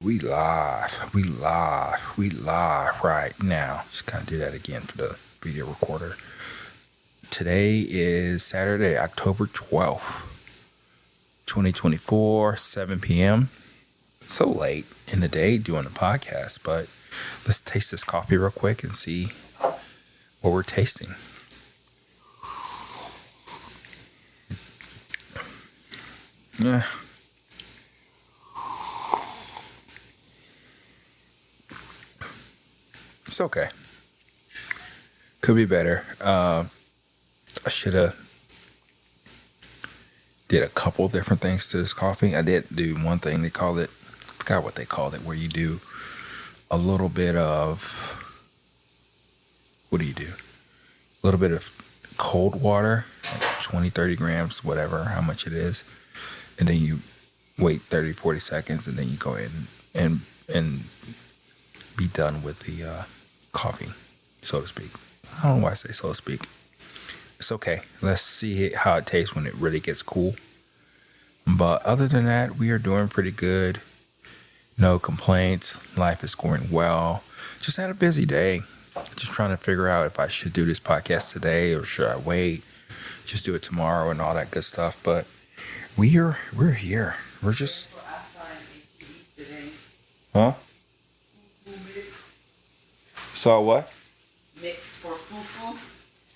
We live right now. Just kind of do that again for the video recorder. Today is Saturday, October 12th, 2024, 7 p.m. So late in the day doing the podcast, but let's taste this coffee real quick and see what we're tasting. Yeah. It's okay. Could be better. I should have did a couple different things to this coffee. I did do one thing. They called it, I forgot what they called it, where you do a little bit of, what do? A little bit of cold water, like 20, 30 grams, whatever, how much it is. And then you wait 30, 40 seconds, and then you go ahead and be done with the coffee, so to speak. I don't know why I say so to speak. It's okay. Let's see how it tastes when it really gets cool. But other than that, we are doing pretty good. No complaints. Life is going well. Just had a busy day. Just trying to figure out if I should do this podcast today or should I wait, just do it tomorrow and all that good stuff. But we're here. We're just. Huh? Saw what? Mix for fufu.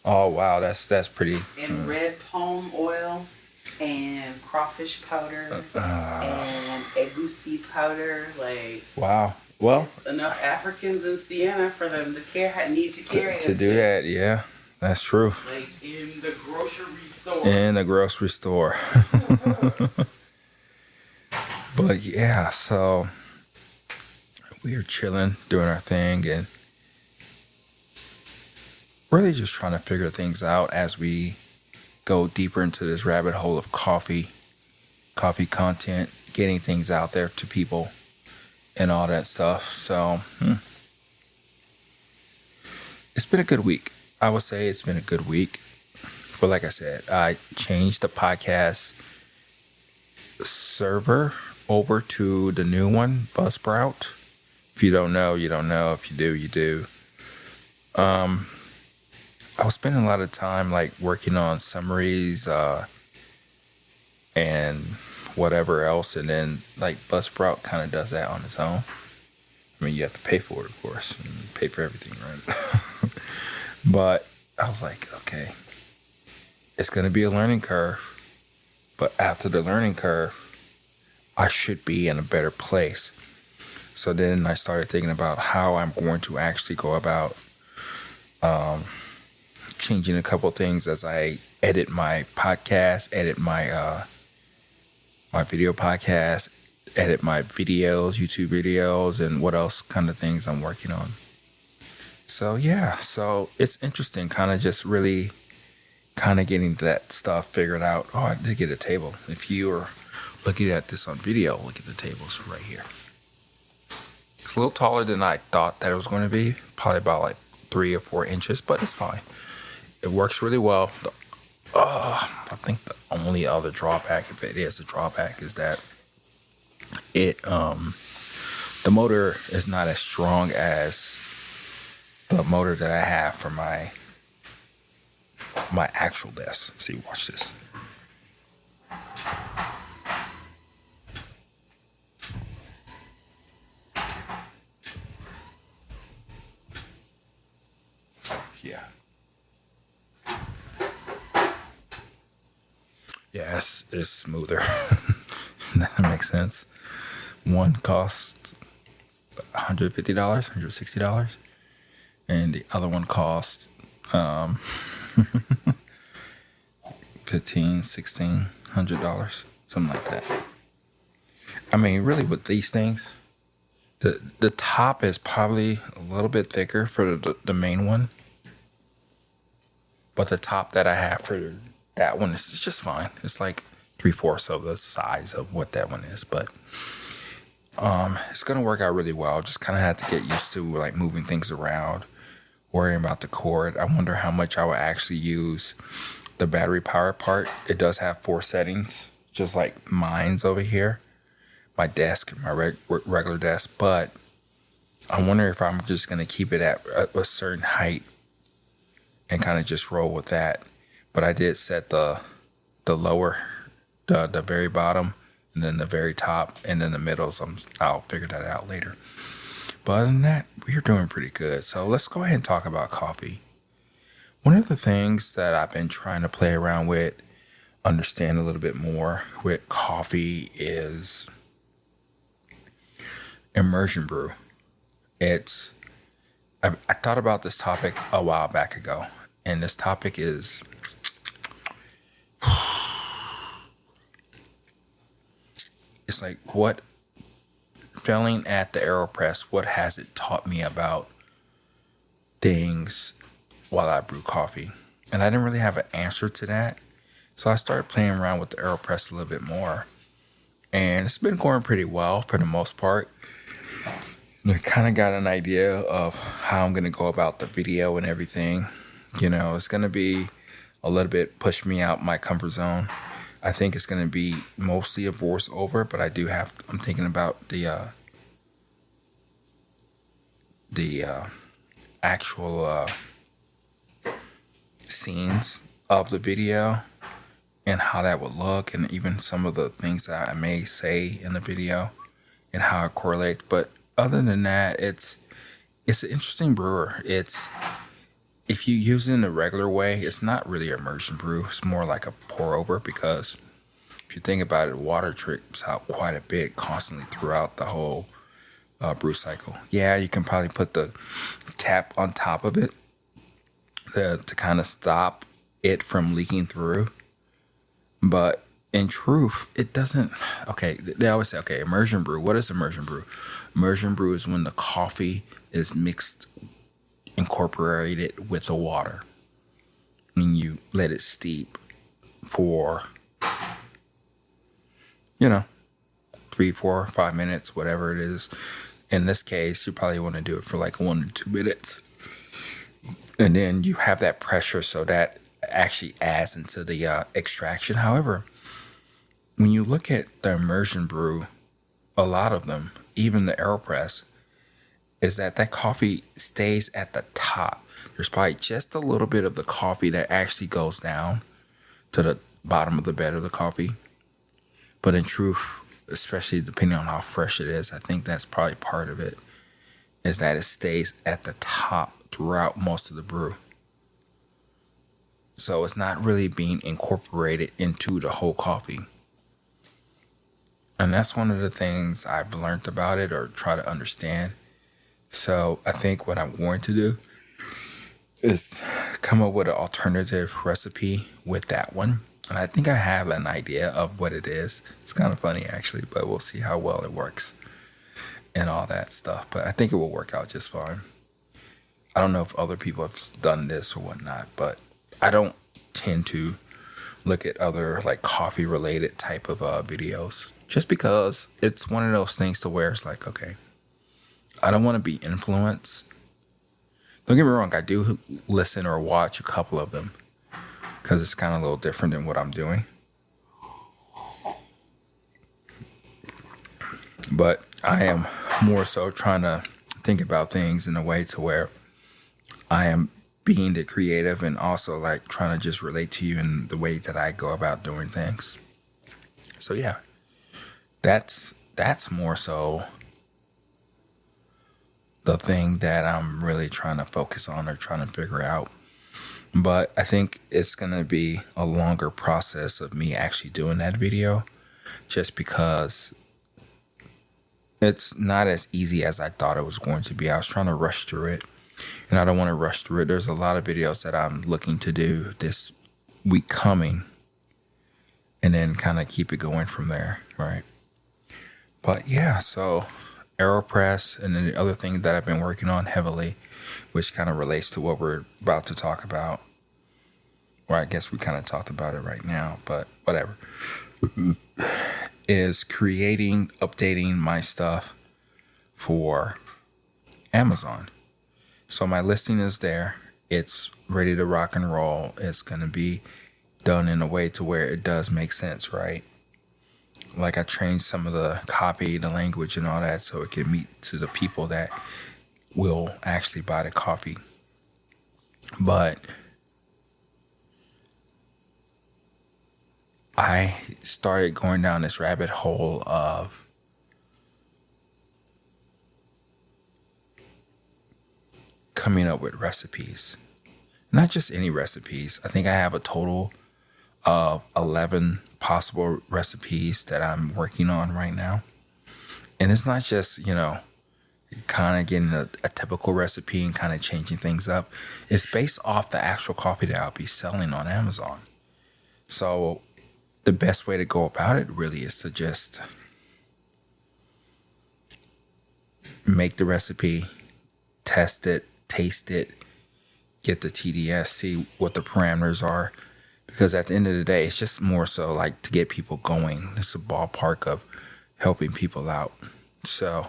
Oh wow, that's pretty. And red palm oil and crawfish powder and egusi powder. Like wow. Well, enough Africans in Siena for them to need to carry to do that. Yeah, that's true. Like in the grocery store. In the grocery store. But yeah, so we are chilling, doing our thing, and really just trying to figure things out as we go deeper into this rabbit hole of coffee content, getting things out there to people and all that stuff. So it's been a good week. I would say it's been a good week. But like I said, I changed the podcast server over to the new one, Buzzsprout. If you don't know, you don't know. If you do, you do. I was spending a lot of time like working on summaries and whatever else, and then like Buzzsprout kind of does that on its own. I mean, you have to pay for it, of course, and pay for everything, right? But I was like, okay, it's going to be a learning curve, but after the learning curve, I should be in a better place. So then I started thinking about how I'm going to actually go about changing a couple things as I edit my podcast, edit my my video podcast, edit my videos, YouTube videos, and what else kind of things I'm working on. So yeah, so it's interesting, kind of just really kind of getting that stuff figured out. Oh, I did get a table. If you are looking at this on video, look at the tables right here. It's a little taller than I thought that it was going to be, probably about like 3 or 4 inches, but it's fine. It works really well. I think the only other drawback, if it is a drawback, is that the motor is not as strong as the motor that I have for my actual desk. See, watch this. Yeah. Yeah, it's smoother. That makes sense. One costs $150, $160, and the other one costs $1,500, $1,600, something like that. I mean, really, with these things, the top is probably a little bit thicker for the main one, but the top that I have for that one is just fine. It's like 3/4 of the size of what that one is, but it's gonna work out really well. Just kind of had to get used to like moving things around, worrying about the cord. I wonder how much I would actually use the battery power part. It does have 4 settings, just like mine's over here, my desk, my regular desk, but I wonder if I'm just going to keep it at a certain height and kind of just roll with that. But I did set the lower, the very bottom, and then the very top, and then the middles. I'll figure that out later. But other than that, we're doing pretty good. So let's go ahead and talk about coffee. One of the things that I've been trying to play around with, understand a little bit more with coffee is immersion brew. I thought about this topic a while back ago, and this topic is it's like what failing at the AeroPress, what has it taught me about things while I brew coffee? And I didn't really have an answer to that. So I started playing around with the AeroPress a little bit more. And it's been going pretty well for the most part. And I kind of got an idea of how I'm going to go about the video and everything. It's going to be a little bit push me out my comfort zone. I think it's going to be mostly a voiceover, but I'm thinking about the actual scenes of the video and how that would look, and even some of the things that I may say in the video and how it correlates. But other than that, it's an interesting brewer. If you use it in a regular way, it's not really immersion brew. It's more like a pour over, because if you think about it, water drips out quite a bit constantly throughout the whole brew cycle. Yeah, you can probably put the cap on top of it to kind of stop it from leaking through. But in truth, it doesn't. Okay, they always say, okay, immersion brew. What is immersion brew? Immersion brew is when the coffee is mixed, incorporated with the water, and you let it steep for 3, 4, 5 minutes, whatever it is. In this case, you probably want to do it for like 1 to 2 minutes, and then you have that pressure, so that actually adds into the extraction. However, when you look at the immersion brew, a lot of them, even the AeroPress, is that coffee stays at the top. There's probably just a little bit of the coffee that actually goes down to the bottom of the bed of the coffee. But in truth, especially depending on how fresh it is, I think that's probably part of it, is that it stays at the top throughout most of the brew. So it's not really being incorporated into the whole coffee. And that's one of the things I've learned about it, or try to understand. So I think what I'm going to do is come up with an alternative recipe with that one. And I think I have an idea of what it is. It's kind of funny, actually, but we'll see how well it works and all that stuff. But I think it will work out just fine. I don't know if other people have done this or whatnot, but I don't tend to look at other like coffee related type of videos, just because it's one of those things to where it's like, okay, I don't want to be influenced. Don't get me wrong, I do listen or watch a couple of them because it's kind of a little different than what I'm doing. But I am more so trying to think about things in a way to where I am being the creative and also like trying to just relate to you in the way that I go about doing things. So yeah, that's more so the thing that I'm really trying to focus on or trying to figure out. But I think it's going to be a longer process of me actually doing that video, just because it's not as easy as I thought it was going to be. I was trying to rush through it, and I don't want to rush through it. There's a lot of videos that I'm looking to do this week coming, and then kind of keep it going from there, right? But yeah, so AeroPress, and then the other thing that I've been working on heavily, which kind of relates to what we're about to talk about, or I guess we kind of talked about it right now, but whatever, is updating my stuff for Amazon. So my listing is there. It's ready to rock and roll. It's going to be done in a way to where it does make sense, right? Like I changed some of the copy, the language, and all that, so it can meet to the people that will actually buy the coffee. But I started going down this rabbit hole of coming up with recipes. Not just any recipes. I think I have a total of 11 possible recipes that I'm working on right now. And it's not just, kind of getting a typical recipe and kind of changing things up. It's based off the actual coffee that I'll be selling on Amazon. So the best way to go about it really is to just make the recipe, test it, taste it, get the TDS, see what the parameters are. Because at the end of the day, it's just more so like to get people going. It's a ballpark of helping people out. So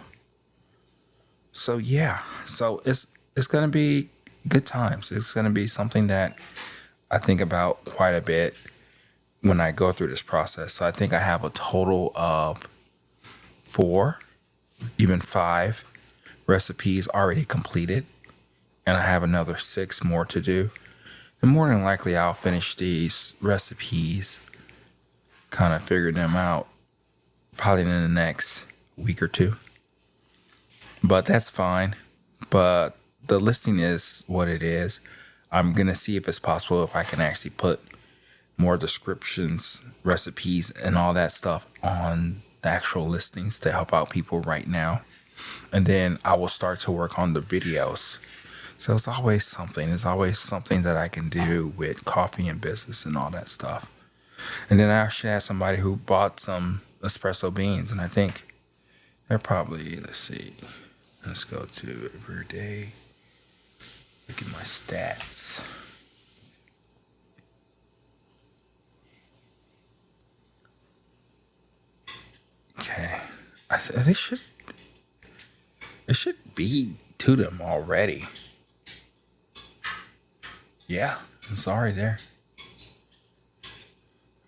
yeah. So it's gonna be good times. It's gonna be something that I think about quite a bit when I go through this process. So I think I have a total of 4, even 5 recipes already completed, and I have another 6 more to do. And more than likely, I'll finish these recipes, kind of figure them out, probably in the next week or 2. But that's fine. But the listing is what it is. I'm going to see if it's possible if I can actually put more descriptions, recipes, and all that stuff on the actual listings to help out people right now. And then I will start to work on the videos. So it's always something. It's always something that I can do with coffee and business and all that stuff. And then I actually had somebody who bought some espresso beans, and I think they're probably, let's go to every day. Look at my stats. Okay. It should be to them already. Yeah, it's already there.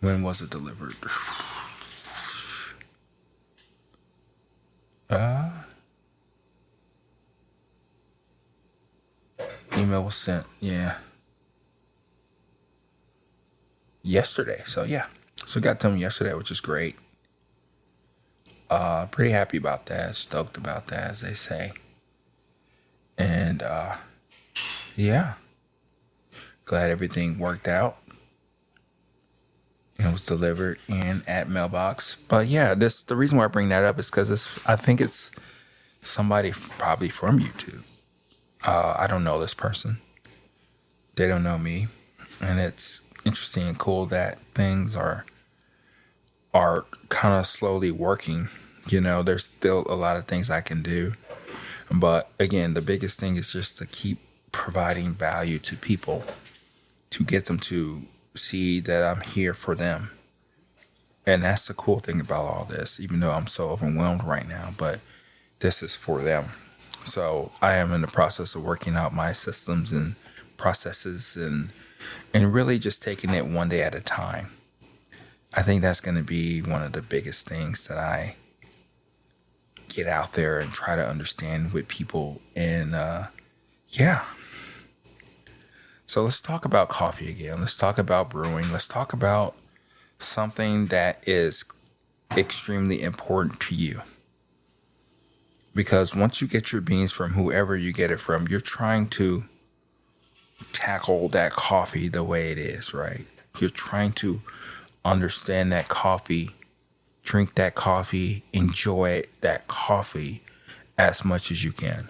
When was it delivered? Email was sent, yeah. Yesterday, so yeah. So got to them yesterday, which is great. Pretty happy about that, stoked about that, as they say. And, yeah. Glad everything worked out. It was delivered in at mailbox. But yeah, the reason why I bring that up is because I think it's somebody probably from YouTube. I don't know this person. They don't know me. And it's interesting and cool that things are kind of slowly working. There's still a lot of things I can do. But again, the biggest thing is just to keep providing value to people, to get them to see that I'm here for them. And that's the cool thing about all this, even though I'm so overwhelmed right now, but this is for them. So I am in the process of working out my systems and processes and really just taking it one day at a time. I think that's going to be one of the biggest things that I get out there and try to understand with people. And yeah. So let's talk about coffee again. Let's talk about brewing. Let's talk about something that is extremely important to you. Because once you get your beans from whoever you get it from, you're trying to tackle that coffee the way it is, right? You're trying to understand that coffee, drink that coffee, enjoy that coffee as much as you can.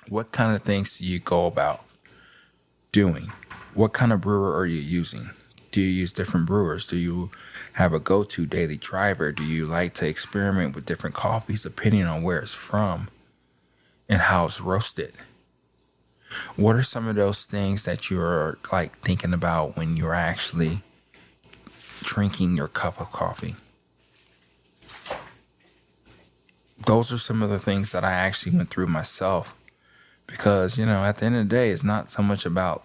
What kind of things do you go about doing? What kind of brewer are you using? Do you use different brewers? Do you have a go-to daily driver? Do you like to experiment with different coffees depending on where it's from and how it's roasted? What are some of those things that you're like thinking about when you're actually drinking your cup of coffee? Those are some of the things that I actually went through myself because, at the end of the day, it's not so much about,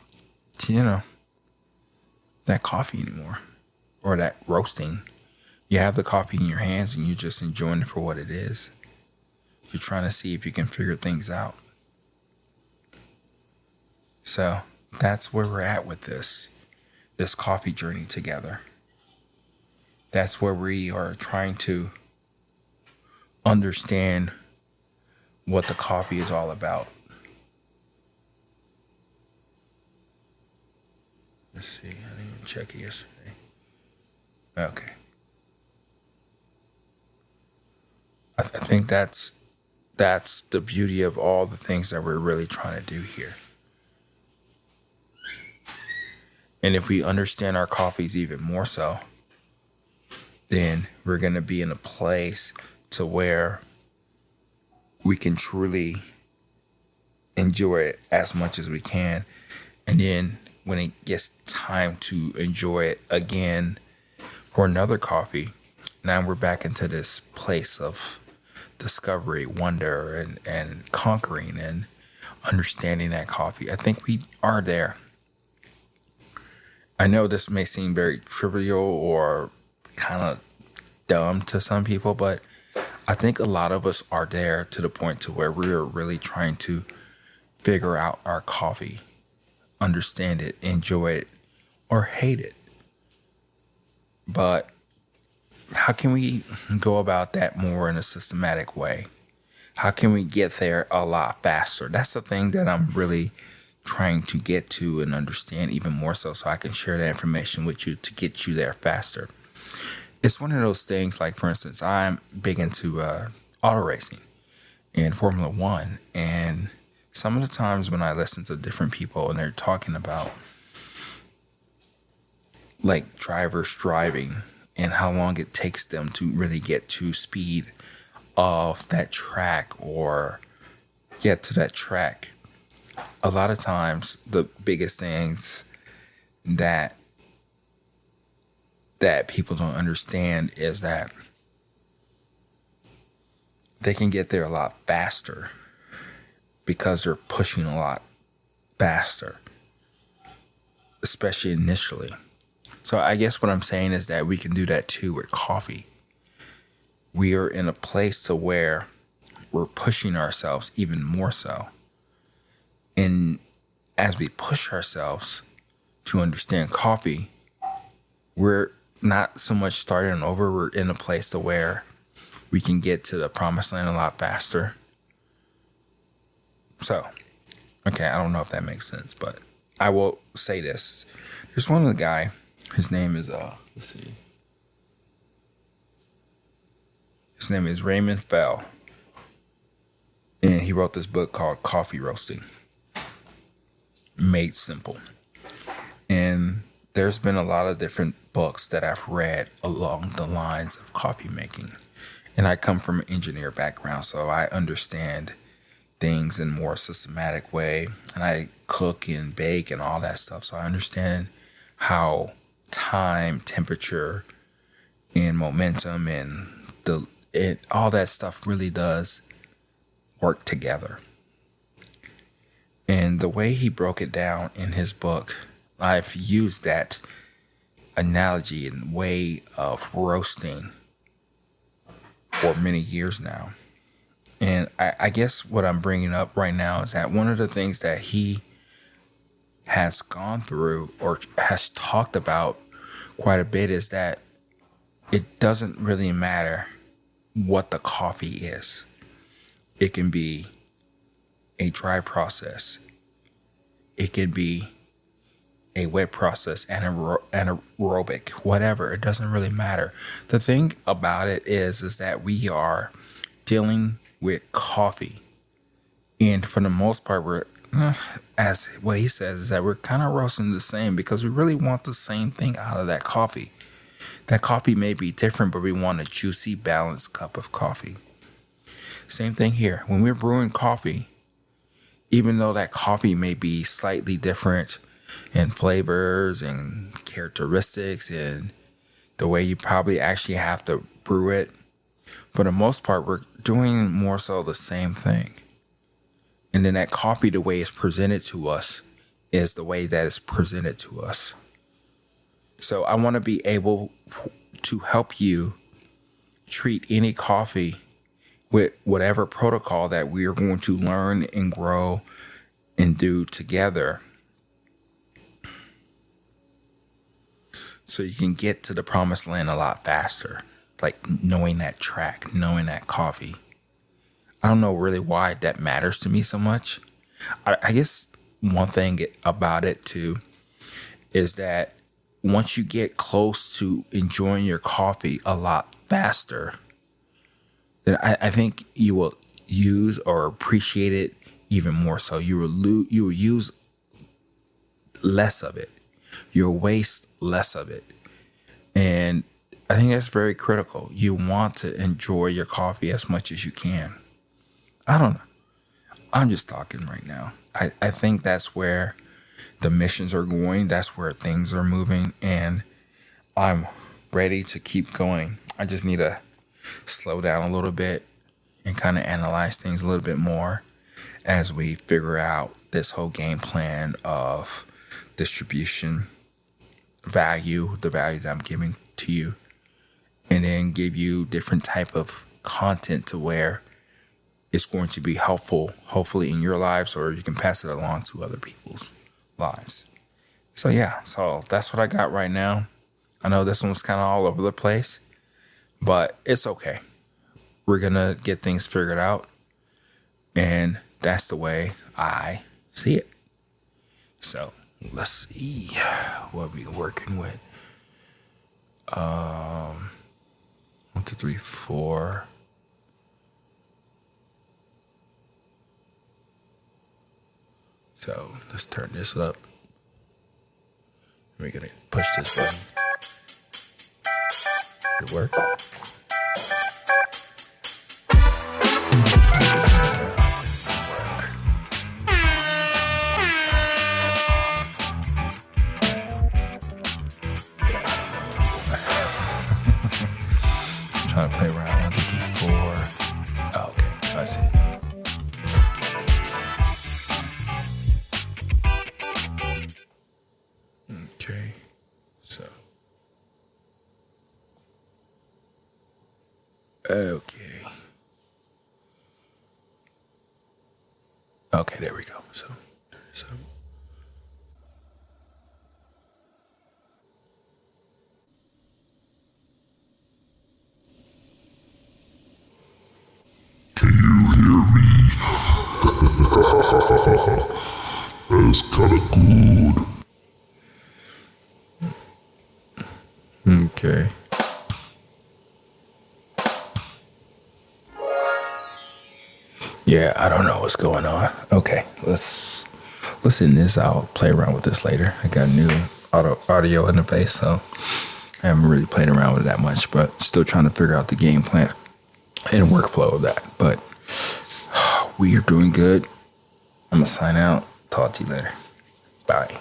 that coffee anymore or that roasting. You have the coffee in your hands and you're just enjoying it for what it is. You're trying to see if you can figure things out. So that's where we're at with this coffee journey together. That's where we are trying to understand what the coffee is all about. Let's see, I didn't even check it yesterday. Okay. I think that's the beauty of all the things that we're really trying to do here. And if we understand our coffees even more so, then we're going to be in a place to where we can truly enjoy it as much as we can. And then when it gets time to enjoy it again for another coffee, now we're back into this place of discovery, wonder, and conquering and understanding that coffee. I think we are there. I know this may seem very trivial or kind of dumb to some people, but I think a lot of us are there to the point to where we're really trying to figure out our coffee, understand it, enjoy it, or hate it. But how can we go about that more in a systematic way? How can we get there a lot faster? That's the thing that I'm really trying to get to and understand even more so I can share that information with you to get you there faster. It's one of those things, like, for instance, I'm big into auto racing and Formula One. And some of the times when I listen to different people and they're talking about like drivers driving and how long it takes them to really get to speed of that track or get to that track, a lot of times the biggest things that people don't understand is that they can get there a lot faster because they're pushing a lot faster, especially initially. So I guess what I'm saying is that we can do that too with coffee. We are in a place to where we're pushing ourselves even more so. And as we push ourselves to understand coffee, we're not so much starting over. We're in a place to where we can get to the promised land a lot faster. So, okay, I don't know if that makes sense, but I will say this. There's one other guy. His name is, let's see. His name is Raymond Fell. And he wrote this book called Coffee Roasting Made Simple. And there's been a lot of different books that I've read along the lines of coffee making. And I come from an engineer background, so I understand things in a more systematic way. And I cook and bake and all that stuff. So I understand how time, temperature, and momentum and all that stuff really does work together. And the way he broke it down in his book, I've used that analogy and way of roasting for many years now. And I guess what I'm bringing up right now is that one of the things that he has gone through or has talked about quite a bit is that it doesn't really matter what the coffee is. It can be a dry process. It can be a wet process, anaerobic, whatever. It doesn't really matter. The thing about it is that we are dealing with coffee. And for the most part, we're, as what he says, is that we're kind of roasting the same because we really want the same thing out of that coffee. That coffee may be different, but we want a juicy, balanced cup of coffee. Same thing here. When we're brewing coffee, even though that coffee may be slightly different in flavors and characteristics and the way you probably actually have to brew it, for the most part, we're doing more so the same thing. And then that coffee, the way it's presented to us, is the way that it's presented to us. So I want to be able to help you treat any coffee with whatever protocol that we are going to learn and grow and do together, so you can get to the promised land a lot faster. Like knowing that track, knowing that coffee. I don't know really why that matters to me so much. I guess one thing about it too is that once you get close to enjoying your coffee a lot faster, then I think you will use or appreciate it even more so. You will use less of it. You'll waste less of it. And I think that's very critical. You want to enjoy your coffee as much as you can. I don't know. I'm just talking right now. I think that's where the missions are going. That's where things are moving. And I'm ready to keep going. I just need to slow down a little bit and kind of analyze things a little bit more as we figure out this whole game plan of distribution, value, the value that I'm giving to you, and then give you different type of content to where it's going to be helpful, hopefully in your lives, or you can pass it along to other people's lives. So yeah, so that's what I got right now. I know this one's kind of all over the place, but it's okay. We're going to get things figured out, and that's the way I see it. So let's see what we're working with. 1, 2, 3, 4. So let's turn this up. We're gonna push this button. Did it work? Trying to play around. 1, 2, 3, 4. Oh, okay, I see. Okay, so. Okay. Okay, there we go. So, turn this up. That's kinda good. Okay. Yeah, I don't know what's going on. Okay, let's end this. I'll play around with this later. I got a new audio interface, so I haven't really played around with it that much, but still trying to figure out the game plan and workflow of that. But we are doing good. I'm gonna sign out. Talk to you later. Bye.